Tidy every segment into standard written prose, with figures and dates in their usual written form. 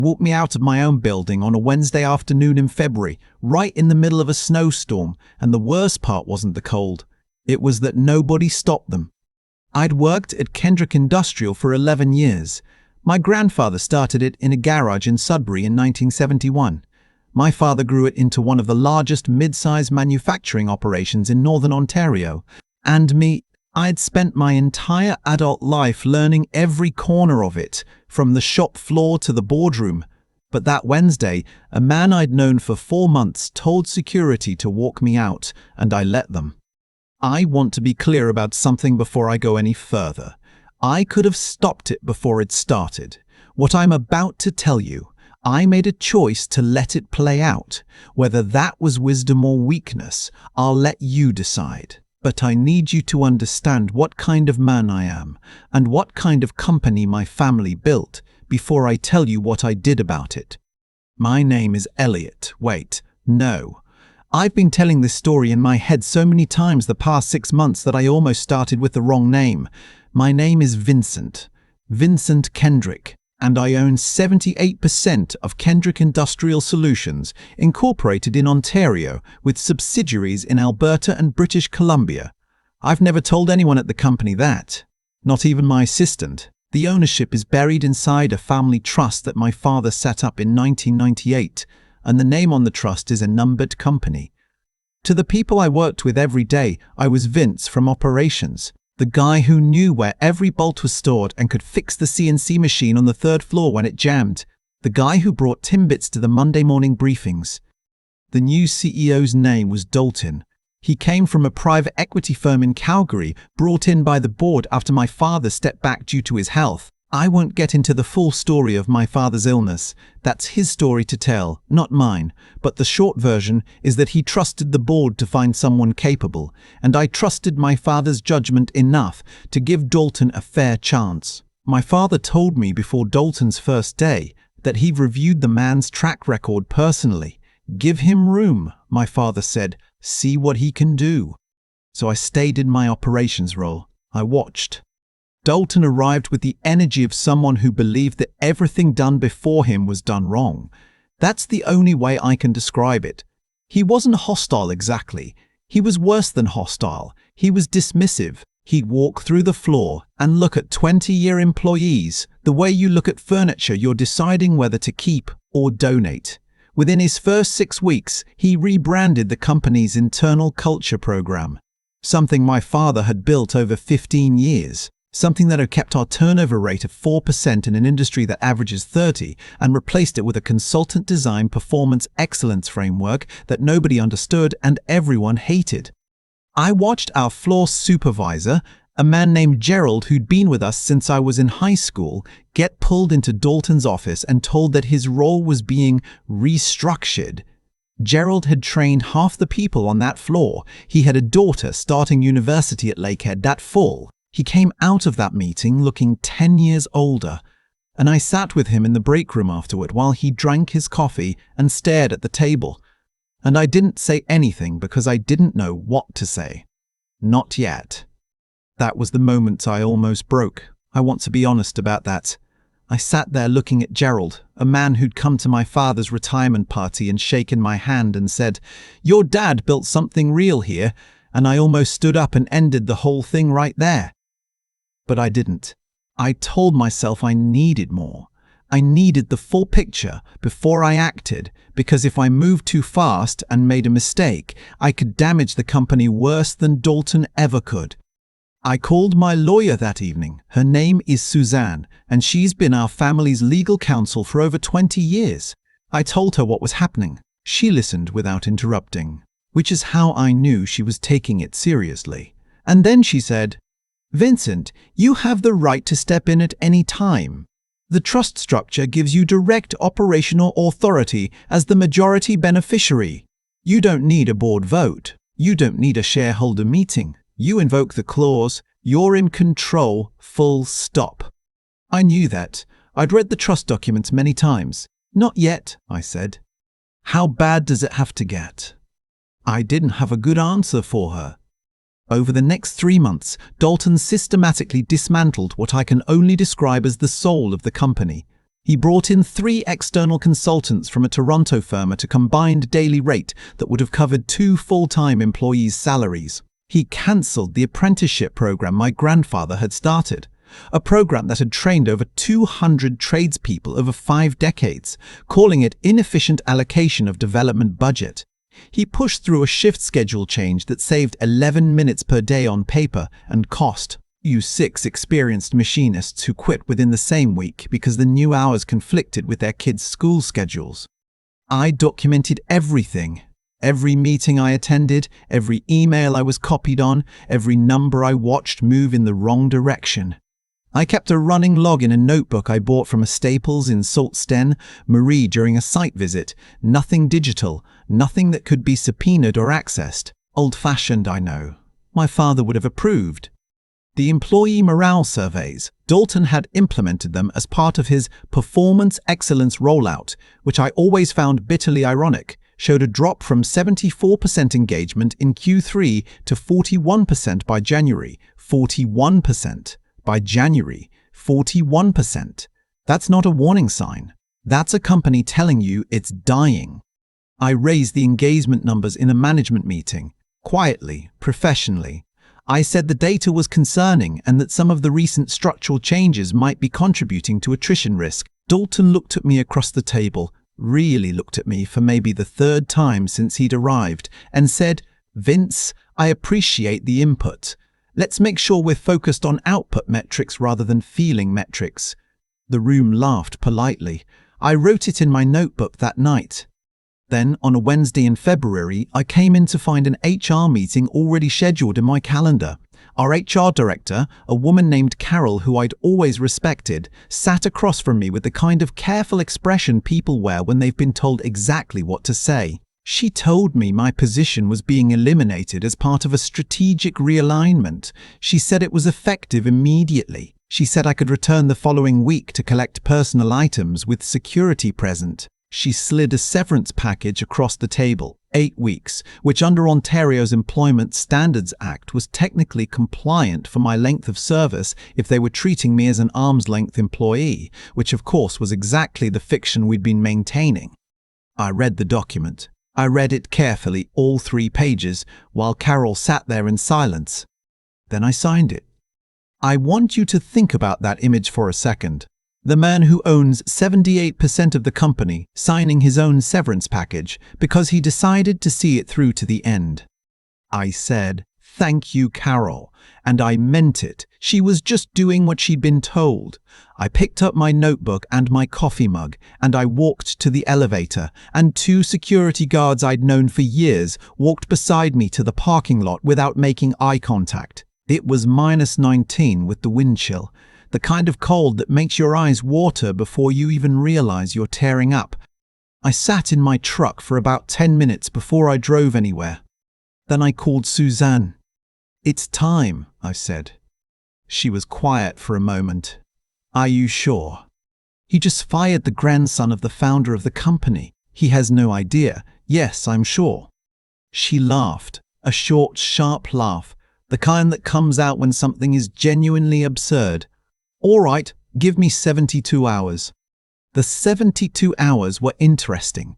Walked me out of my own building on a Wednesday afternoon in February, right in the middle of a snowstorm, and the worst part wasn't the cold. It was that nobody stopped them. I'd worked at Kendrick Industrial for 11 years. My grandfather started it in a garage in Sudbury in 1971. My father grew it into one of the largest mid-size manufacturing operations in Northern Ontario. And me, I'd spent my entire adult life learning every corner of it, from the shop floor to the boardroom. But that Wednesday, a man I'd known for 4 months told security to walk me out, and I let them. I want to be clear about something before I go any further. I could have stopped it before it started. What I'm about to tell you, I made a choice to let it play out. Whether that was wisdom or weakness, I'll let you decide. But I need you to understand what kind of man I am and what kind of company my family built before I tell you what I did about it. My name is Elliot. Wait, no. I've been telling this story in my head so many times the past 6 months that I almost started with the wrong name. My name is Vincent Kendrick, and I own 78% of Kendrick Industrial Solutions, incorporated in Ontario with subsidiaries in Alberta and British Columbia. I've never told anyone at the company that, not even my assistant. The ownership is buried inside a family trust that my father set up in 1998, and the name on the trust is a numbered company. To the people I worked with every day, I was Vince from operations. The guy who knew where every bolt was stored and could fix the CNC machine on the 3rd floor when it jammed. The guy who brought Timbits to the Monday morning briefings. The new CEO's name was Dalton. He came from a private equity firm in Calgary, brought in by the board after my father stepped back due to his health. I won't get into the full story of my father's illness. That's his story to tell, not mine. But the short version is that he trusted the board to find someone capable, and I trusted my father's judgment enough to give Dalton a fair chance. My father told me before Dalton's first day that he'd reviewed the man's track record personally. Give him room, my father said. See what he can do. So I stayed in my operations role. I watched. Dalton arrived with the energy of someone who believed that everything done before him was done wrong. That's the only way I can describe it. He wasn't hostile exactly. He was worse than hostile. He was dismissive. He'd walk through the floor and look at 20-year employees. The way you look at furniture, you're deciding whether to keep or donate. Within his first 6 weeks, he rebranded the company's internal culture program. Something my father had built over 15 years. Something that had kept our turnover rate of 4% in an industry that averages 30% and replaced it with a consultant design performance excellence framework that nobody understood and everyone hated. I watched our floor supervisor, a man named Gerald who'd been with us since I was in high school, get pulled into Dalton's office and told that his role was being restructured. Gerald had trained half the people on that floor. He had a daughter starting university at Lakehead that fall. He came out of that meeting looking 10 years older, and I sat with him in the break room afterward while he drank his coffee and stared at the table. And I didn't say anything because I didn't know what to say. Not yet. That was the moment I almost broke. I want to be honest about that. I sat there looking at Gerald, a man who'd come to my father's retirement party and shaken my hand and said, "Your dad built something real here," and I almost stood up and ended the whole thing right there. But I didn't. I told myself I needed more. I needed the full picture before I acted, because if I moved too fast and made a mistake, I could damage the company worse than Dalton ever could. I called my lawyer that evening. Her name is Suzanne, and she's been our family's legal counsel for over 20 years. I told her what was happening. She listened without interrupting, which is how I knew she was taking it seriously. And then she said, "Vincent, you have the right to step in at any time. The trust structure gives you direct operational authority as the majority beneficiary. You don't need a board vote. You don't need a shareholder meeting. You invoke the clause, you're in control, full stop." I knew that. I'd read the trust documents many times. "Not yet," I said. "How bad does it have to get?" I didn't have a good answer for her. Over the next 3 months, Dalton systematically dismantled what I can only describe as the soul of the company. He brought in 3 external consultants from a Toronto firm at a combined daily rate that would have covered 2 full-time employees' salaries. He cancelled the apprenticeship program my grandfather had started, a program that had trained over 200 tradespeople over 5 decades, calling it inefficient allocation of development budget. He pushed through a shift schedule change that saved 11 minutes per day on paper and cost. Used 6 experienced machinists who quit within the same week because the new hours conflicted with their kids' school schedules. I documented everything. Every meeting I attended, every email I was copied on, every number I watched move in the wrong direction. I kept a running log in a notebook I bought from a Staples in Sault Ste. Marie during a site visit. Nothing digital, nothing that could be subpoenaed or accessed. Old-fashioned, I know. My father would have approved. The employee morale surveys, Dalton had implemented them as part of his performance excellence rollout, which I always found bitterly ironic, showed a drop from 74% engagement in Q3 to 41% by January. 41%. By January, 41%. That's not a warning sign. That's a company telling you it's dying. I raised the engagement numbers in a management meeting, quietly, professionally. I said the data was concerning and that some of the recent structural changes might be contributing to attrition risk. Dalton looked at me across the table, really looked at me for maybe the 3rd time since he'd arrived, and said, "Vince, I appreciate the input. Let's make sure we're focused on output metrics rather than feeling metrics." The room laughed politely. I wrote it in my notebook that night. Then, on a Wednesday in February, I came in to find an HR meeting already scheduled in my calendar. Our HR director, a woman named Carol who I'd always respected, sat across from me with the kind of careful expression people wear when they've been told exactly what to say. She told me my position was being eliminated as part of a strategic realignment. She said it was effective immediately. She said I could return the following week to collect personal items with security present. She slid a severance package across the table, 8 weeks, which under Ontario's Employment Standards Act was technically compliant for my length of service if they were treating me as an arm's-length employee, which of course was exactly the fiction we'd been maintaining. I read the document. I read it carefully, all 3 pages, while Carol sat there in silence. Then I signed it. I want you to think about that image for a second. The man who owns 78% of the company signing his own severance package because he decided to see it through to the end. I said, "Thank you, Carol," and I meant it. She was just doing what she'd been told. I picked up my notebook and my coffee mug, and I walked to the elevator, and 2 security guards I'd known for years walked beside me to the parking lot without making eye contact. It was -19 with the wind chill. The kind of cold that makes your eyes water before you even realize you're tearing up. I sat in my truck for about 10 minutes before I drove anywhere. Then I called Suzanne. "It's time," I said. She was quiet for a moment. "Are you sure? He just fired the grandson of the founder of the company. He has no idea. Yes, I'm sure." She laughed, a short, sharp laugh, the kind that comes out when something is genuinely absurd. "All right, give me 72 hours. The 72 hours were interesting.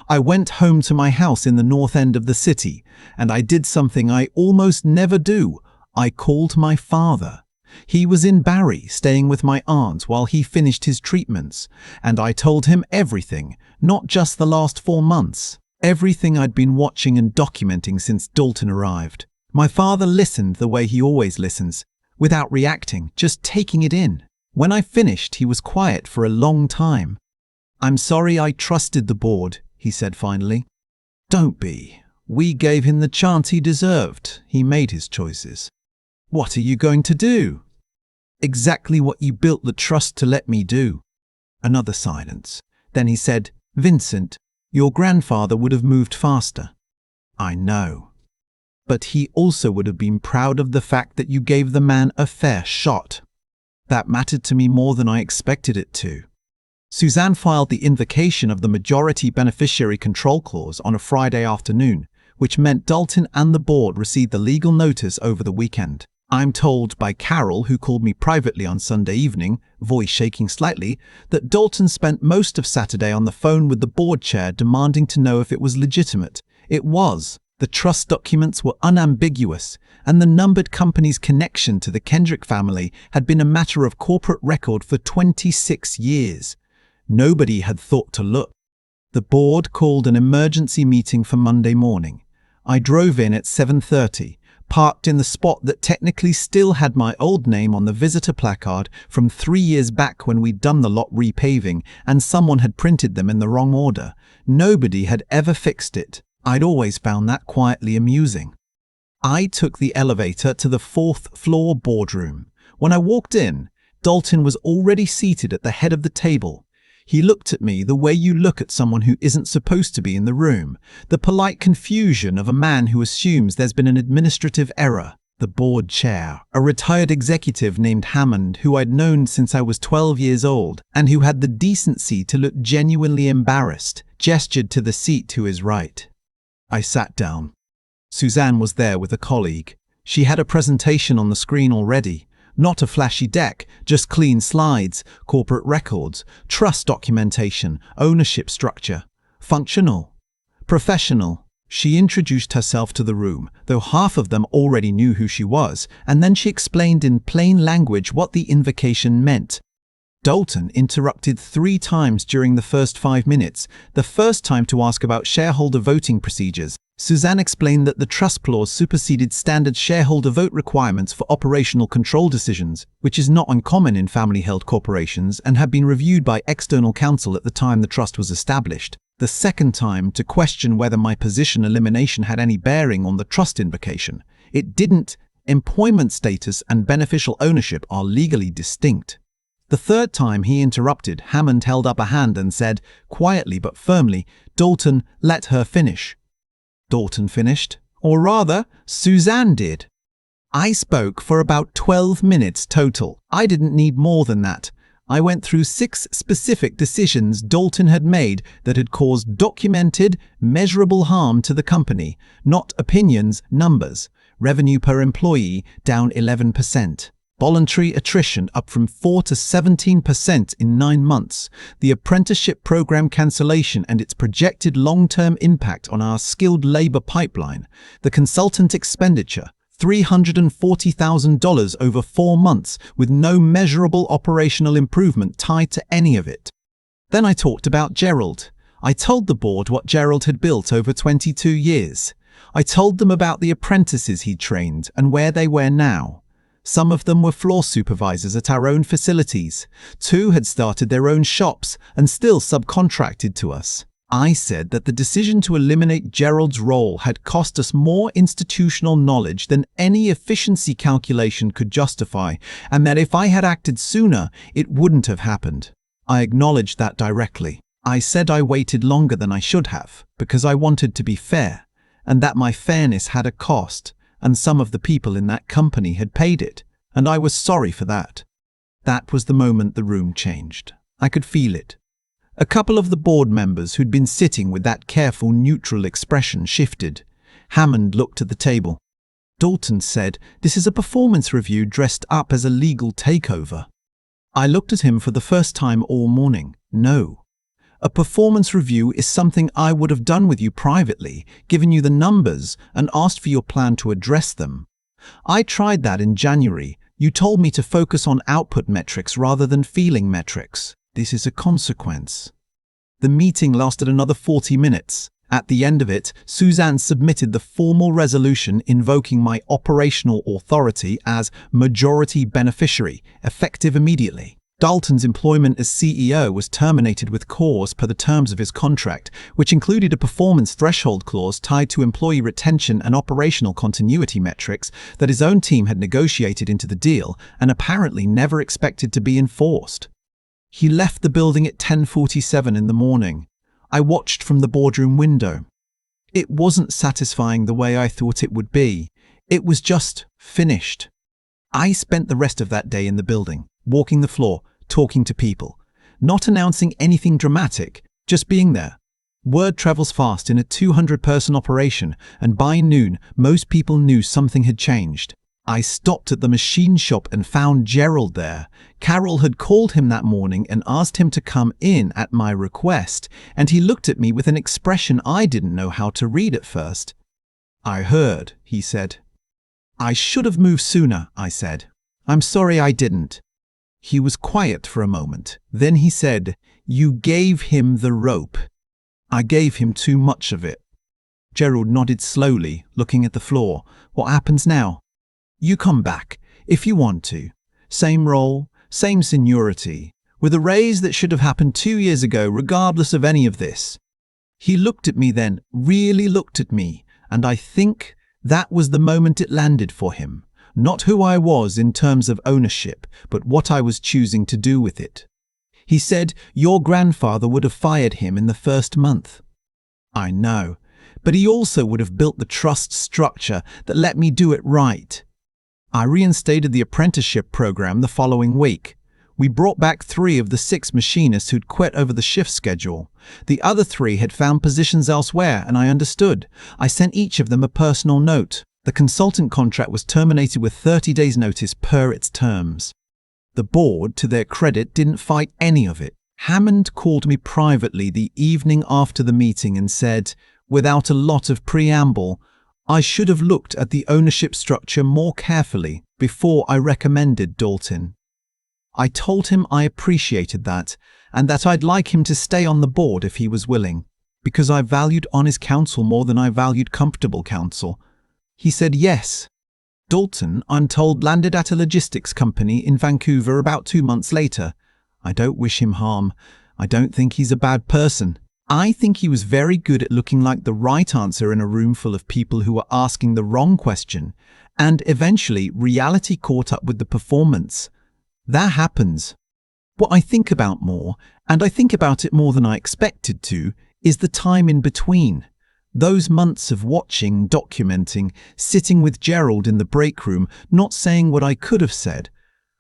I went home to my house in the north end of the city, and I did something I almost never do. I called my father. He was in Barrie, staying with my aunt while he finished his treatments, and I told him everything, not just the last 4 months, everything I'd been watching and documenting since Dalton arrived. My father listened the way he always listens, without reacting, just taking it in. When I finished, he was quiet for a long time. "I'm sorry I trusted the board," he said finally. "Don't be. We gave him the chance he deserved. He made his choices." "What are you going to do?" "Exactly what you built the trust to let me do." Another silence. Then he said, "Vincent, your grandfather would have moved faster." "I know. But he also would have been proud of the fact that you gave the man a fair shot." That mattered to me more than I expected it to. Suzanne filed the invocation of the majority beneficiary control clause on a Friday afternoon, which meant Dalton and the board received the legal notice over the weekend. I'm told by Carol, who called me privately on Sunday evening, voice shaking slightly, that Dalton spent most of Saturday on the phone with the board chair demanding to know if it was legitimate. It was. The trust documents were unambiguous, and the numbered company's connection to the Kendrick family had been a matter of corporate record for 26 years. Nobody had thought to look. The board called an emergency meeting for Monday morning. I drove in at 7:30. Parked in the spot that technically still had my old name on the visitor placard from 3 years back when we'd done the lot repaving and someone had printed them in the wrong order. Nobody had ever fixed it. I'd always found that quietly amusing. I took the elevator to the 4th floor boardroom. When I walked in, Dalton was already seated at the head of the table. He looked at me the way you look at someone who isn't supposed to be in the room, the polite confusion of a man who assumes there's been an administrative error. The board chair, a retired executive named Hammond, who I'd known since I was 12 years old, and who had the decency to look genuinely embarrassed, gestured to the seat to his right. I sat down. Suzanne was there with a colleague. She had a presentation on the screen already. Not a flashy deck, just clean slides, corporate records, trust documentation, ownership structure. Functional. Professional. She introduced herself to the room, though half of them already knew who she was, and then she explained in plain language what the invocation meant. Dalton interrupted 3 times during the first 5 minutes, the first time to ask about shareholder voting procedures. Suzanne explained that the trust clause superseded standard shareholder vote requirements for operational control decisions, which is not uncommon in family-held corporations and had been reviewed by external counsel at the time the trust was established. The second time to question whether my position elimination had any bearing on the trust invocation. It didn't. Employment status and beneficial ownership are legally distinct. The third time he interrupted, Hammond held up a hand and said, quietly but firmly, "Dalton, let her finish." Dalton finished, or rather, Suzanne did. I spoke for about 12 minutes total. I didn't need more than that. I went through 6 specific decisions Dalton had made that had caused documented, measurable harm to the company, not opinions, numbers. Revenue per employee down 11%. Voluntary attrition up from 4 to 17% in 9 months. The apprenticeship program cancellation and its projected long-term impact on our skilled labor pipeline. The consultant expenditure, $340,000 over 4 months with no measurable operational improvement tied to any of it. Then I talked about Gerald. I told the board what Gerald had built over 22 years. I told them about the apprentices he'd trained and where they were now. Some of them were floor supervisors at our own facilities. 2 had started their own shops and still subcontracted to us. I said that the decision to eliminate Gerald's role had cost us more institutional knowledge than any efficiency calculation could justify, and that if I had acted sooner, it wouldn't have happened. I acknowledged that directly. I said I waited longer than I should have, because I wanted to be fair, and that my fairness had a cost, and some of the people in that company had paid it, and I was sorry for that. That was the moment the room changed. I could feel it. A couple of the board members who'd been sitting with that careful, neutral expression shifted. Hammond looked at the table. Dalton said, "This is a performance review dressed up as a legal takeover." I looked at him for the first time all morning. No. A performance review is something I would have done with you privately, given you the numbers and asked for your plan to address them. I tried that in January. You told me to focus on output metrics rather than feeling metrics. This is a consequence. The meeting lasted another 40 minutes. At the end of it, Suzanne submitted the formal resolution invoking my operational authority as majority beneficiary, effective immediately. Dalton's employment as CEO was terminated with cause per the terms of his contract, which included a performance threshold clause tied to employee retention and operational continuity metrics that his own team had negotiated into the deal and apparently never expected to be enforced. He left the building at 10:47 in the morning. I watched from the boardroom window. It wasn't satisfying the way I thought it would be. It was just finished. I spent the rest of that day in the building, walking the floor, talking to people, not announcing anything dramatic, just being there. Word travels fast in a 200-person operation, and by noon, most people knew something had changed. I stopped at the machine shop and found Gerald there. Carol had called him that morning and asked him to come in at my request, and he looked at me with an expression I didn't know how to read at first. "I heard," he said. "I should have moved sooner," I said. "I'm sorry I didn't." He was quiet for a moment. Then he said, "You gave him the rope." "I gave him too much of it." Gerald nodded slowly, looking at the floor. "What happens now?" "You come back, if you want to. Same role, same seniority, with a raise that should have happened 2 years ago regardless of any of this." He looked at me then, really looked at me, and I think that was the moment it landed for him. Not who I was in terms of ownership, but what I was choosing to do with it. He said, "Your grandfather would have fired him in the first month." I know, but he also would have built the trust structure that let me do it right. I reinstated the apprenticeship program the following week. We brought back 3 of the 6 machinists who'd quit over the shift schedule. The other 3 had found positions elsewhere, and I understood. I sent each of them a personal note. The consultant contract was terminated with 30 days' notice per its terms. The board, to their credit, didn't fight any of it. Hammond called me privately the evening after the meeting and said, without a lot of preamble, I should have looked at the ownership structure more carefully before I recommended Dalton. I told him I appreciated that, and that I'd like him to stay on the board if he was willing, because I valued honest counsel more than I valued comfortable counsel. He said yes. Dalton, I'm told, landed at a logistics company in Vancouver about 2 months later. I don't wish him harm. I don't think he's a bad person. I think he was very good at looking like the right answer in a room full of people who were asking the wrong question, and eventually reality caught up with the performance. That happens. What I think about more, and I think about it more than I expected to, is the time in between. Those months of watching, documenting, sitting with Gerald in the break room, not saying what I could have said.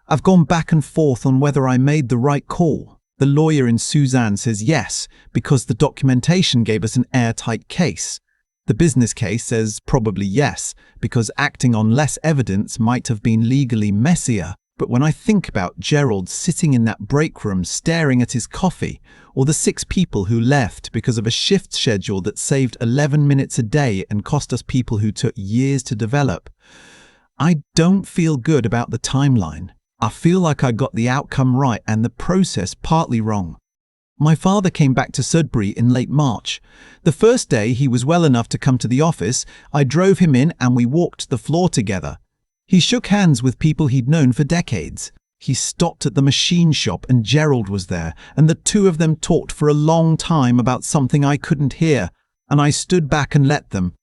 I've gone back and forth on whether I made the right call. The lawyer in Suzanne says yes, because the documentation gave us an airtight case. The business case says probably yes, because acting on less evidence might have been legally messier. But when I think about Gerald sitting in that break room staring at his coffee, or the 6 people who left because of a shift schedule that saved 11 minutes a day and cost us people who took years to develop, I don't feel good about the timeline. I feel like I got the outcome right and the process partly wrong. My father came back to Sudbury in late March. The first day he was well enough to come to the office, I drove him in and we walked the floor together. He shook hands with people he'd known for decades. He stopped at the machine shop and Gerald was there, and the 2 of them talked for a long time about something I couldn't hear, and I stood back and let them.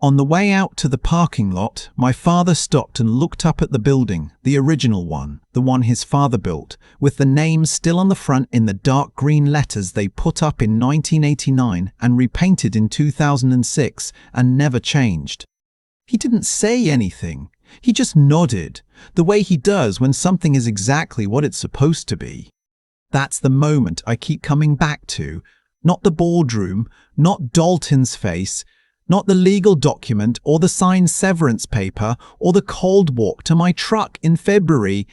On the way out to the parking lot, my father stopped and looked up at the building, the original one, the one his father built, with the name still on the front in the dark green letters they put up in 1989 and repainted in 2006 and never changed. He didn't say anything. He just nodded, the way he does when something is exactly what it's supposed to be. That's the moment I keep coming back to. Not the boardroom, not Dalton's face, not the legal document or the signed severance paper or the cold walk to my truck in February.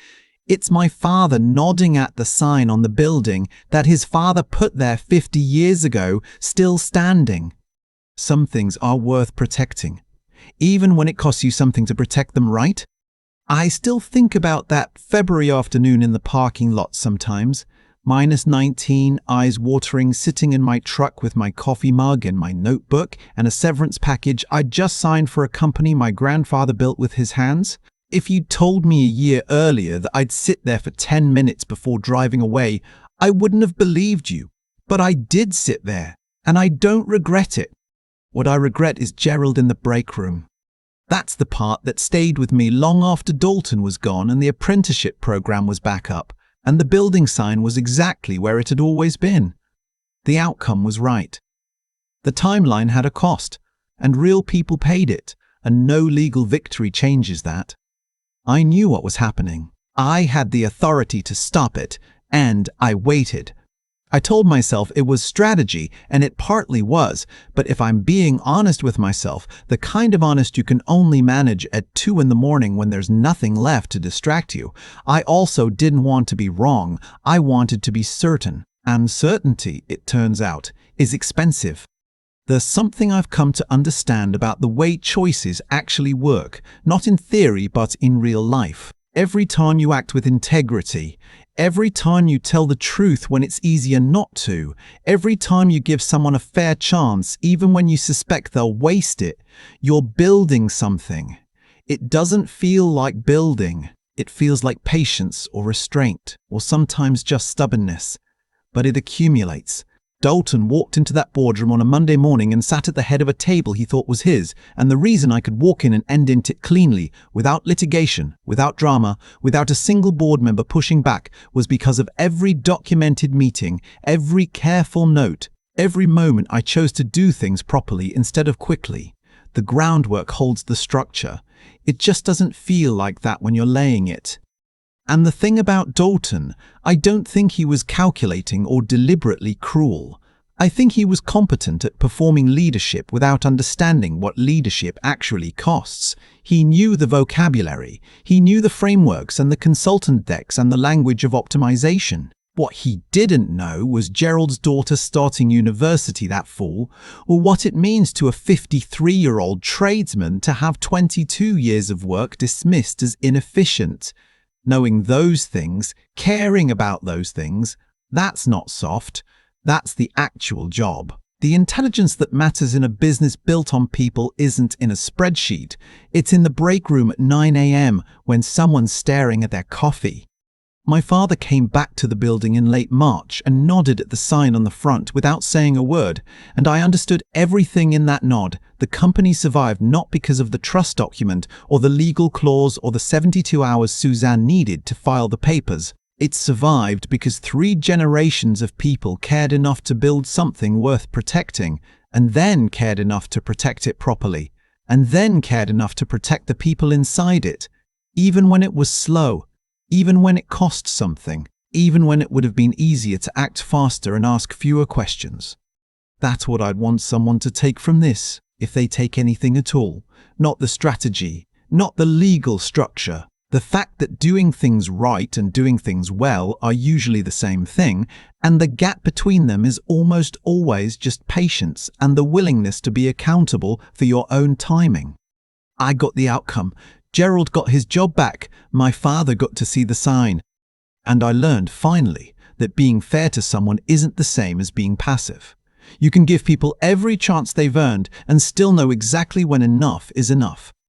It's my father nodding at the sign on the building that his father put there 50 years ago, still standing. Some things are worth protecting, even when it costs you something to protect them, right? I still think about that February afternoon in the parking lot sometimes. -19, eyes watering, sitting in my truck with my coffee mug and my notebook and a severance package I'd just signed for a company my grandfather built with his hands. If you'd told me a year earlier that I'd sit there for 10 minutes before driving away, I wouldn't have believed you. But I did sit there, and I don't regret it. What I regret is Gerald in the break room. That's the part that stayed with me long after Dalton was gone and the apprenticeship program was back up, and the building sign was exactly where it had always been. The outcome was right. The timeline had a cost, and real people paid it, and no legal victory changes that. I knew what was happening. I had the authority to stop it, and I waited. I told myself it was strategy, and it partly was, but if I'm being honest with myself, the kind of honest you can only manage at 2 in the morning when there's nothing left to distract you, I also didn't want to be wrong. I wanted to be certain. And certainty, it turns out, is expensive. There's something I've come to understand about the way choices actually work, not in theory but in real life. Every time you act with integrity, every time you tell the truth when it's easier not to, every time you give someone a fair chance even when you suspect they'll waste it, you're building something. It doesn't feel like building. It feels like patience or restraint, or sometimes just stubbornness. But it accumulates. Dalton walked into that boardroom on a Monday morning and sat at the head of a table he thought was his, and the reason I could walk in and end it cleanly, without litigation, without drama, without a single board member pushing back, was because of every documented meeting, every careful note, every moment I chose to do things properly instead of quickly. The groundwork holds the structure. It just doesn't feel like that when you're laying it. And the thing about Dalton, I don't think he was calculating or deliberately cruel. I think he was competent at performing leadership without understanding what leadership actually costs. He knew the vocabulary, he knew the frameworks and the consultant decks and the language of optimization. What he didn't know was Gerald's daughter starting university that fall, or what it means to a 53-year-old tradesman to have 22 years of work dismissed as inefficient. Knowing those things, caring about those things, that's not soft. That's the actual job. The intelligence that matters in a business built on people isn't in a spreadsheet. It's in the break room at 9 a.m. when someone's staring at their coffee. My father came back to the building in late March and nodded at the sign on the front without saying a word, and I understood everything in that nod. The company survived not because of the trust document or the legal clause or the 72 hours Suzanne needed to file the papers. It survived because 3 generations of people cared enough to build something worth protecting, and then cared enough to protect it properly, and then cared enough to protect the people inside it, even when it was slow. Even when it cost something, even when it would have been easier to act faster and ask fewer questions. That's what I'd want someone to take from this, if they take anything at all. Not the strategy, not the legal structure. The fact that doing things right and doing things well are usually the same thing, and the gap between them is almost always just patience and the willingness to be accountable for your own timing. I got the outcome. Gerald got his job back, my father got to see the sign. And I learned, finally, that being fair to someone isn't the same as being passive. You can give people every chance they've earned and still know exactly when enough is enough.